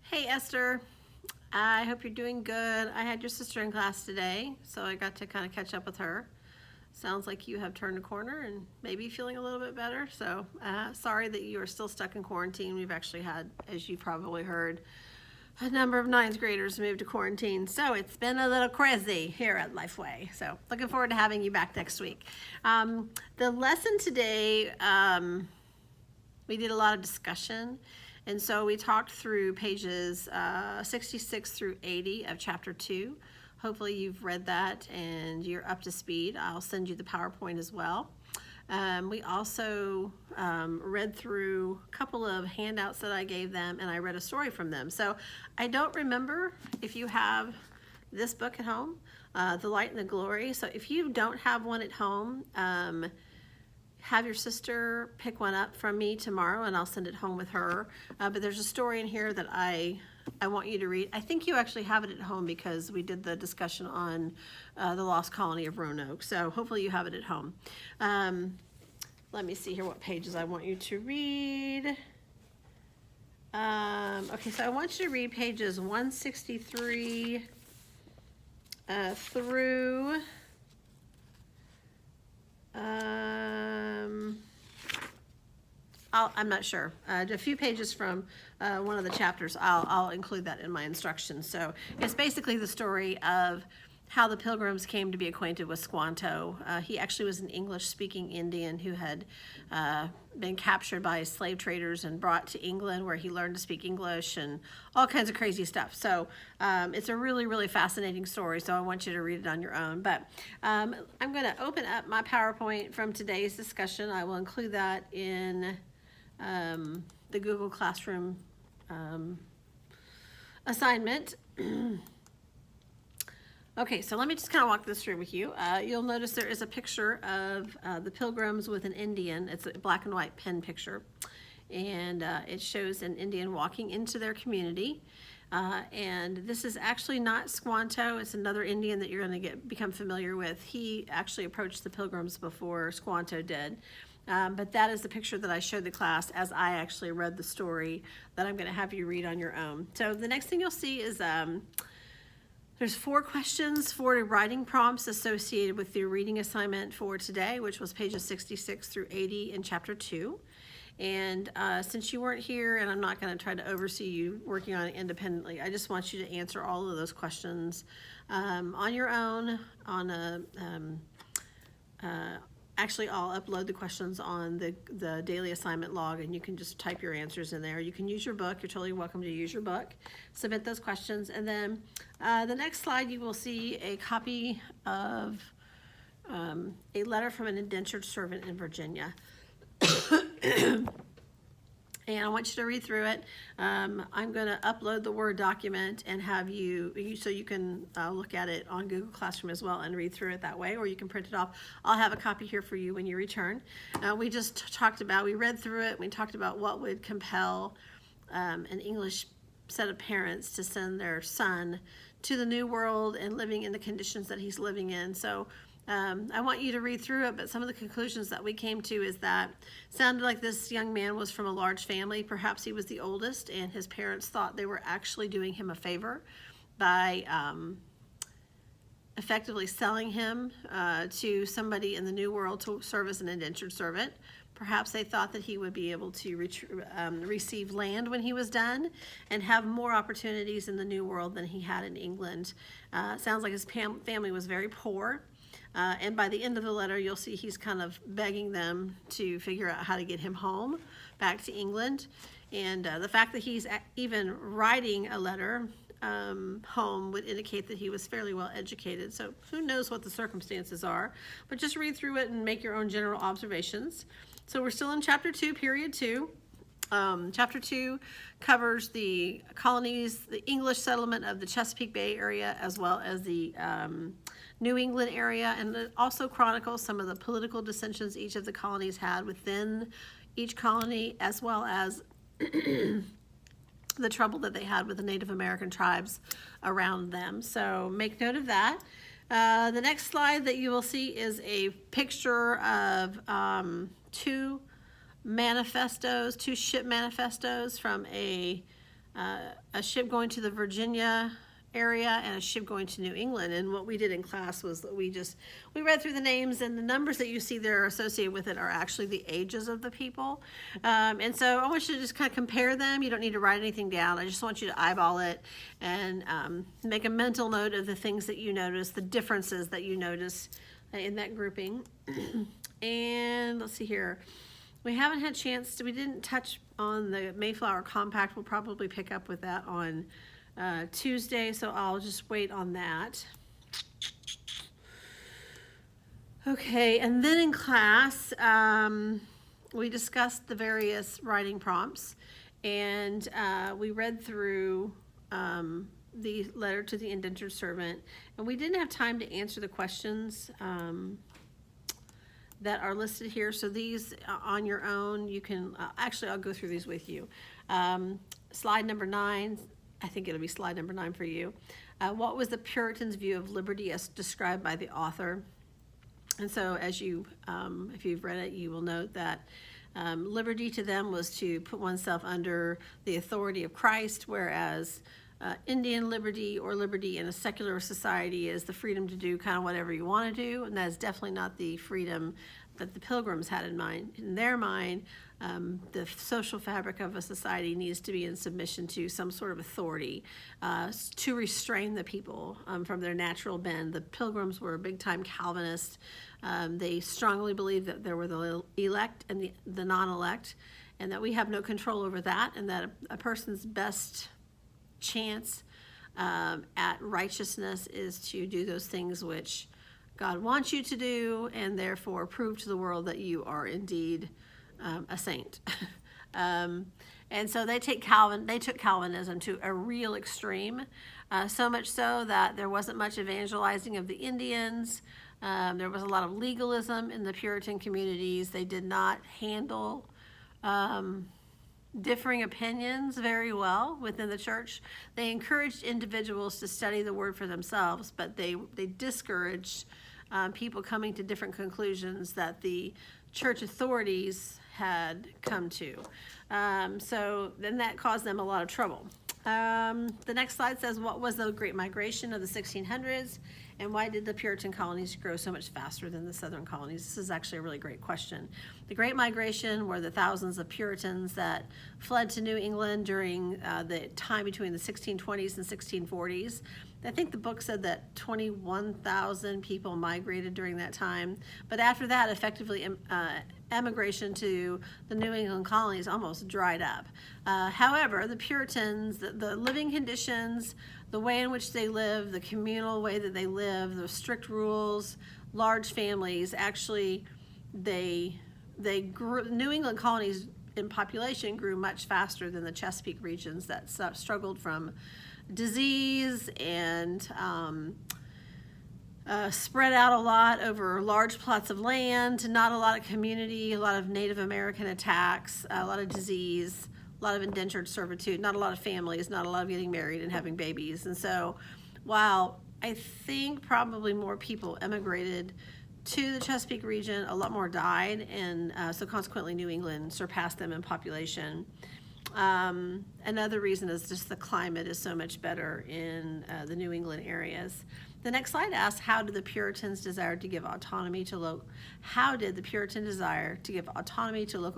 Hey Esther, I hope you're doing good. I had your sister in class today, so I got to kind of catch up with her. Sounds like you have turned a corner and maybe feeling a little bit better. So sorry that you are still stuck in quarantine. We've actually had, as you probably heard, a number of ninth graders move to quarantine. So it's been a little crazy here at Lifeway. So looking forward to having you back next week. The lesson today, we did a lot of discussion. And so we talked through pages 66 through 80 of chapter 2. Hopefully you've read that and you're up to speed. I'll send you the PowerPoint as well. We also read through a couple of handouts that I gave them, and I read a story from them. So I don't remember if you have this book at home, The Light and the Glory. So if you don't have one at home, have your sister pick one up from me tomorrow and I'll send it home with her. But there's a story in here that I want you to read. I think you actually have it at home because we did the discussion on the lost colony of Roanoke. So hopefully you have it at home. Let me see here what pages I want you to read. Okay, so I want you to read pages 163 through I'm not sure. A few pages from one of the chapters, I'll include that in my instructions. So it's basically the story of how the Pilgrims came to be acquainted with Squanto. He actually was an English-speaking Indian who had been captured by slave traders and brought to England, where he learned to speak English and all kinds of crazy stuff. So it's a really, really fascinating story, so I want you to read it on your own. But I'm going to open up my PowerPoint from today's discussion. I will include that in the Google Classroom assignment. Okay, so let me just kind of walk this through with you. You'll notice there is a picture of the Pilgrims with an Indian. It's a black and white pen picture. And it shows an Indian walking into their community. And this is actually not Squanto. It's another Indian that you're going to become familiar with. He actually approached the Pilgrims before Squanto did. But that is the picture that I showed the class as I actually read the story that I'm going to have you read on your own. So the next thing you'll see is there's 4 questions, 4 writing prompts associated with the reading assignment for today, which was pages 66 through 80 in chapter 2. And since you weren't here, and I'm not going to try to oversee you working on it independently, I just want you to answer all of those questions on your own. Actually, I'll upload the questions on the daily assignment log, and you can just type your answers in there. You can use your book. You're totally welcome to use your book. Submit those questions. And then the next slide, you will see a copy of a letter from an indentured servant in Virginia. And I want you to read through it. I'm going to upload the Word document and have so you can look at it on Google Classroom as well and read through it that way, or you can print it off. I'll have a copy here for you when you return. We just we read through it. We talked about what would compel an English set of parents to send their son to the New World and living in the conditions that he's living in. So I want you to read through it, but some of the conclusions that we came to is that it sounded like this young man was from a large family. Perhaps he was the oldest, and his parents thought they were actually doing him a favor by effectively selling him to somebody in the New World to serve as an indentured servant. Perhaps they thought that he would be able to receive land when he was done and have more opportunities in the New World than he had in England. Sounds like his family was very poor. And by the end of the letter, you'll see he's kind of begging them to figure out how to get him home, back to England. And the fact that he's even writing a letter home would indicate that he was fairly well educated. So who knows what the circumstances are, but just read through it and make your own general observations. So we're still in chapter 2, period 2. Chapter 2 covers the colonies, the English settlement of the Chesapeake Bay area, as well as the New England area, and it also chronicles some of the political dissensions each of the colonies had within each colony, as well as the trouble that they had with the Native American tribes around them. So make note of that. The next slide that you will see is a picture of 2 ship manifestos from a a ship going to the Virginia area and a ship going to New England. And what we did in class was that we read through the names, and the numbers that you see there associated with it are actually the ages of the people. And so I want you to just kind of compare them. You don't need to write anything down. I just want you to eyeball it and make a mental note of the things that you notice, the differences that you notice in that grouping. And let's see here. We haven't had a chance to, we didn't touch on the Mayflower Compact. We'll probably pick up with that on Tuesday, so I'll just wait on that. Okay, and then in class, we discussed the various writing prompts, and we read through the letter to the indentured servant, and we didn't have time to answer the questions that are listed here. So these on your own, you can, actually I'll go through these with you. Slide number 9, I think it'll be slide number 9 for you. What was the Puritans' view of liberty as described by the author? And so as you, if you've read it, you will note that liberty to them was to put oneself under the authority of Christ, whereas Indian liberty or liberty in a secular society is the freedom to do kind of whatever you want to do, and that is definitely not the freedom that the Pilgrims had in mind. In their mind, the social fabric of a society needs to be in submission to some sort of authority to restrain the people from their natural bend. The Pilgrims were big-time Calvinists. They strongly believed that there were the elect and the non-elect, and that we have no control over that, and that a person's best chance at righteousness is to do those things which God wants you to do, and therefore prove to the world that you are indeed a saint. And so they took Calvinism to a real extreme, so much so that there wasn't much evangelizing of the Indians. There was a lot of legalism in the Puritan communities. They did not handle differing opinions very well within the church. They encouraged individuals to study the word for themselves, but they discouraged people coming to different conclusions that the church authorities had come to. So then that caused them a lot of trouble. The next slide says, what was the Great Migration of the 1600s, and why did the Puritan colonies grow so much faster than the southern colonies? This is actually a really great question. The Great Migration were the thousands of Puritans that fled to New England during the time between the 1620s and 1640s. I think the book said that 21,000 people migrated during that time, but after that, effectively, emigration to the New England colonies almost dried up. However, the Puritans, the living conditions, the way in which they live, the communal way that they live, the strict rules, large families, actually, they grew. New England colonies in population grew much faster than the Chesapeake regions that struggled from disease and spread out a lot over large plots of land, not a lot of community, a lot of Native American attacks, a lot of disease, a lot of indentured servitude, not a lot of families, not a lot of getting married and having babies. And so while I think probably more people emigrated to the Chesapeake region, a lot more died, and so consequently New England surpassed them in population. Another reason is just the climate is so much better in the New England areas. The next slide asks, how did the Puritans desire to give autonomy to local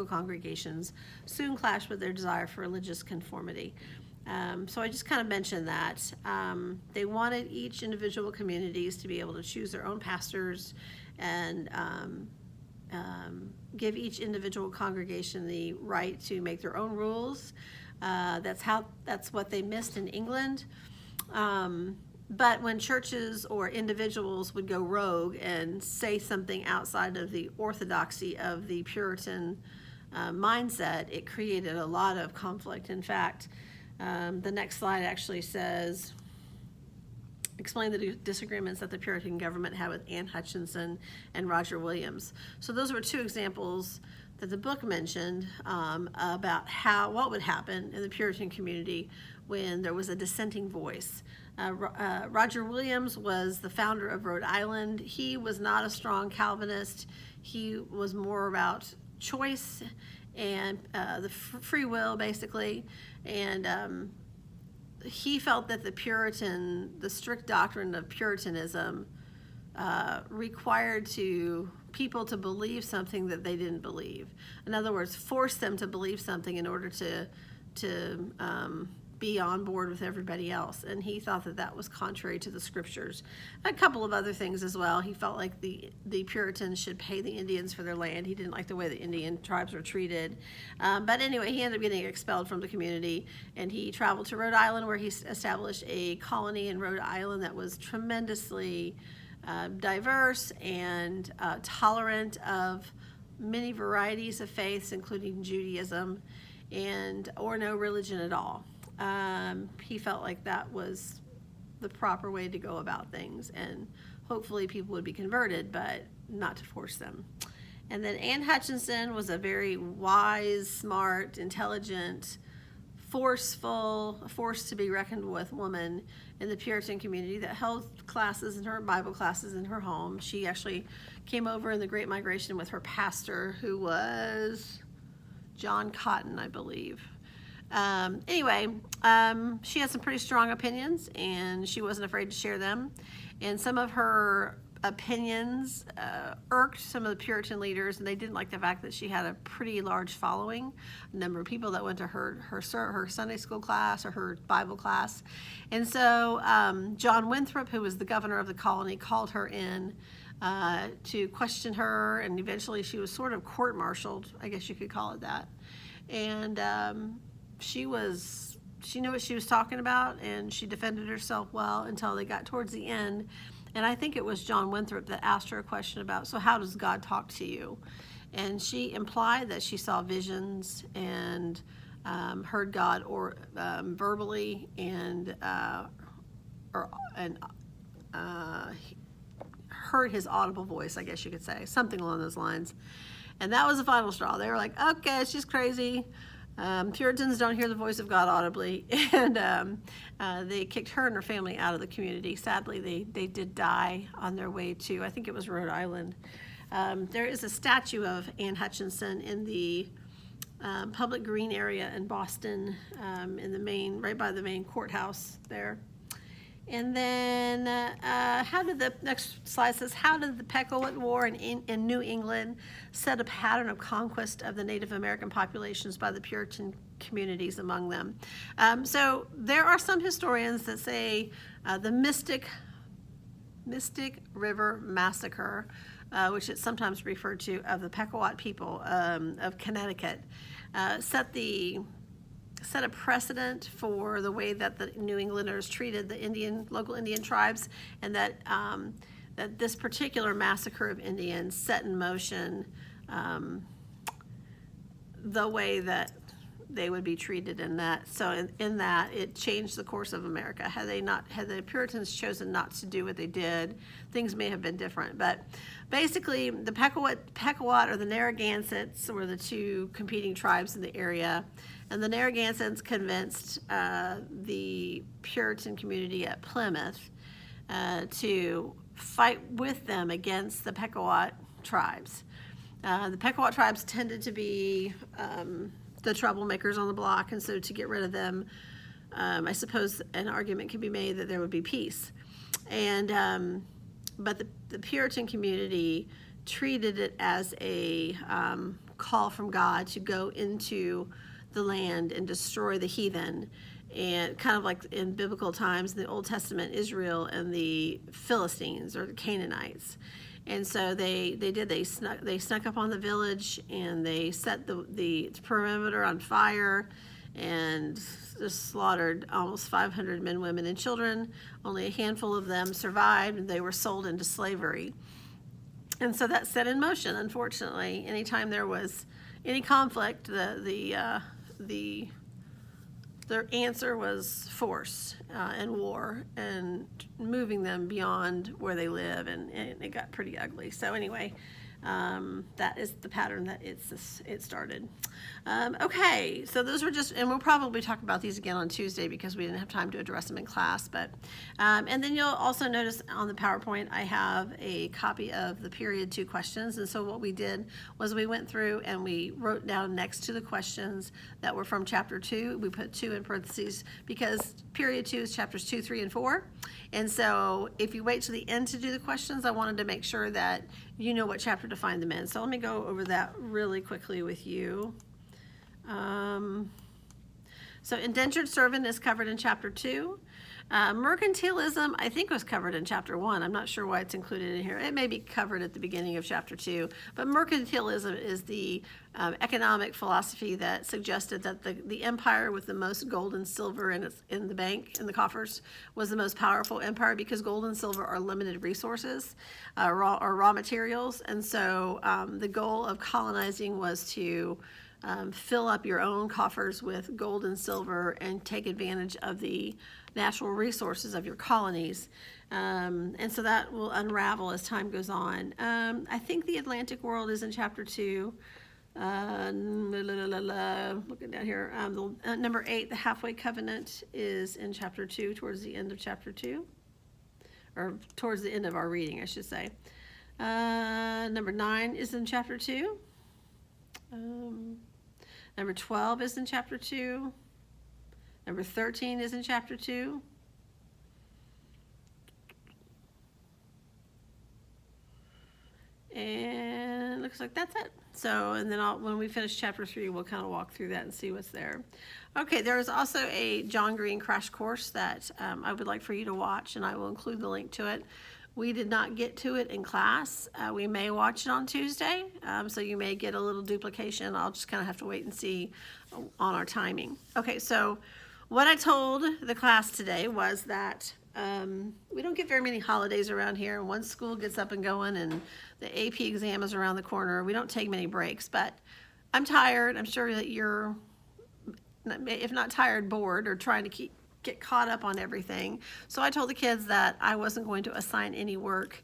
congregations soon clash with their desire for religious conformity? So I just kind of mentioned that. They wanted each individual communities to be able to choose their own pastors and give each individual congregation the right to make their own rules. That's what they missed in England. But when churches or individuals would go rogue and say something outside of the orthodoxy of the Puritan mindset, it created a lot of conflict. In fact, the next slide actually says, explain the disagreements that the Puritan government had with Anne Hutchinson and Roger Williams. So those were two examples that the book mentioned about what would happen in the Puritan community when there was a dissenting voice. Roger Williams was the founder of Rhode Island. He was not a strong Calvinist. He was more about choice and the free will, basically. And he felt that the strict doctrine of Puritanism required people to believe something that they didn't believe. In other words, force them to believe something in order to be on board with everybody else. And he thought that that was contrary to the scriptures. A couple of other things as well. He felt like the Puritans should pay the Indians for their land. He didn't like the way the Indian tribes were treated. But anyway, he ended up getting expelled from the community, and he traveled to Rhode Island, where he established a colony in Rhode Island that was tremendously diverse and tolerant of many varieties of faiths, including Judaism or no religion at all. He felt like that was the proper way to go about things, and hopefully people would be converted, but not to force them. And then Anne Hutchinson was a very wise, smart, intelligent, forceful, force to be reckoned with woman in the Puritan community that held classes in her Bible classes in her home. She actually came over in the Great Migration with her pastor, who was John Cotton, I believe. Anyway, she had some pretty strong opinions, and she wasn't afraid to share them. And some of her opinions irked some of the Puritan leaders, and they didn't like the fact that she had a pretty large following, a number of people that went to her Sunday school class or her Bible class. And so John Winthrop, who was the governor of the colony, called her in to question her, and eventually she was sort of court-martialed, I guess you could call it that. And she knew what she was talking about, and she defended herself well until they got towards the end. And I think it was John Winthrop that asked her a question about, so how does God talk to you? And she implied that she saw visions and heard God verbally and heard his audible voice, I guess you could say, something along those lines. And that was the final straw. They were like, okay, she's crazy. Puritans don't hear the voice of God audibly, and they kicked her and her family out of the community. Sadly, they did die on their way to, I think it was Rhode Island. There is a statue of Anne Hutchinson in the public green area in Boston, right by the main courthouse there. And then next slide says, how did the Pequot War in New England set a pattern of conquest of the Native American populations by the Puritan communities among them? So there are some historians that say the Mystic River Massacre, which is sometimes referred to, of the Pequot people of Connecticut, set a precedent for the way that the New Englanders treated the local Indian tribes, and that this particular massacre of Indians set in motion the way that they would be treated in that. So in that, it changed the course of America. Had the Puritans chosen not to do what they did, things may have been different. But basically, the Pequot or the Narragansetts were the two competing tribes in the area. And the Narragansetts convinced the Puritan community at Plymouth to fight with them against the Pequot tribes. The Pequot tribes tended to be the troublemakers on the block, and so to get rid of them, I suppose an argument can be made that there would be peace. And but the Puritan community treated it as a call from God to go into the land and destroy the heathen, and kind of like in biblical times in the Old Testament, Israel and the Philistines or the Canaanites. And so they snuck up on the village, and they set the perimeter on fire and just slaughtered almost 500 men, women, and children. Only a handful of them survived, and they were sold into slavery. And so that set in motion, unfortunately, anytime there was any conflict, their answer was force and war and moving them beyond where they live, and it got pretty ugly. So anyway, that is the pattern that it started. Okay, so those were just, and we'll probably talk about these again on Tuesday because we didn't have time to address them in class. But and then you'll also notice on the PowerPoint I have a copy of the period 2 questions. And so what we did was we went through and we wrote down next to the questions that were from chapter 2. We put 2 in parentheses because period 2 is chapters 2, 3, and 4. And so if you wait to the end to do the questions, I wanted to make sure that you know what chapter to find them in. So let me go over that really quickly with you. So indentured servant is covered in chapter 2. Mercantilism, I think, was covered in chapter 1. I'm not sure why it's included in here. It may be covered at the beginning of chapter 2. But mercantilism is the economic philosophy that suggested that the empire with the most gold and silver in the bank, in the coffers, was the most powerful empire because gold and silver are limited resources, raw materials. And so the goal of colonizing was to fill up your own coffers with gold and silver and take advantage of the natural resources of your colonies. And so that will unravel as time goes on. I think the Atlantic world is in chapter 2. Looking down here, number 8, the halfway covenant, is in chapter 2, towards the end of chapter 2, or towards the end of our reading, I should say. Number 9 is in chapter 2. Number 12 is in chapter 2. Number 13 is in chapter 2. And it looks like that's it. So, and then when we finish chapter 3, we'll kind of walk through that and see what's there. Okay, there is also a John Green crash course that I would like for you to watch, and I will include the link to it. We did not get to it in class. We may watch it on Tuesday, so you may get a little duplication. I'll just kind of have to wait and see on our timing. Okay, so what I told the class today was that we don't get very many holidays around here. Once school gets up and going and the AP exam is around the corner, we don't take many breaks, but I'm tired. I'm sure that you're, if not tired, bored, or trying to get caught up on everything. So I told the kids that I wasn't going to assign any work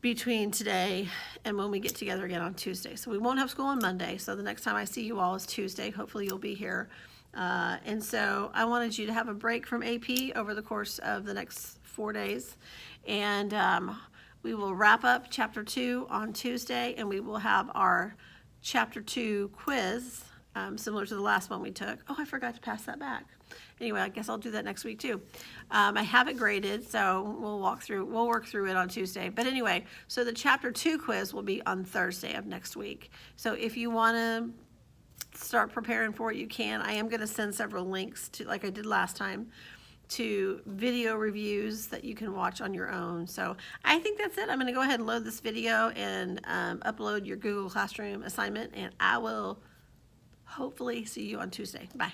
between today and when we get together again on Tuesday. So we won't have school on Monday. So the next time I see you all is Tuesday. Hopefully you'll be here. And so I wanted you to have a break from AP over the course of the next 4 days. And we will wrap up chapter 2 on Tuesday, and we will have our chapter 2 quiz, similar to the last one we took. Oh, I forgot to pass that back. Anyway, I guess I'll do that next week too. I have it graded, so we'll work through it on Tuesday. But anyway, so the chapter 2 quiz will be on Thursday of next week. So if you want to start preparing for it, you can. I am going to send several links to, like I did last time, to video reviews that you can watch on your own. So I think that's it. I'm going to go ahead and load this video and upload your Google Classroom assignment, and I will hopefully see you on Tuesday. Bye.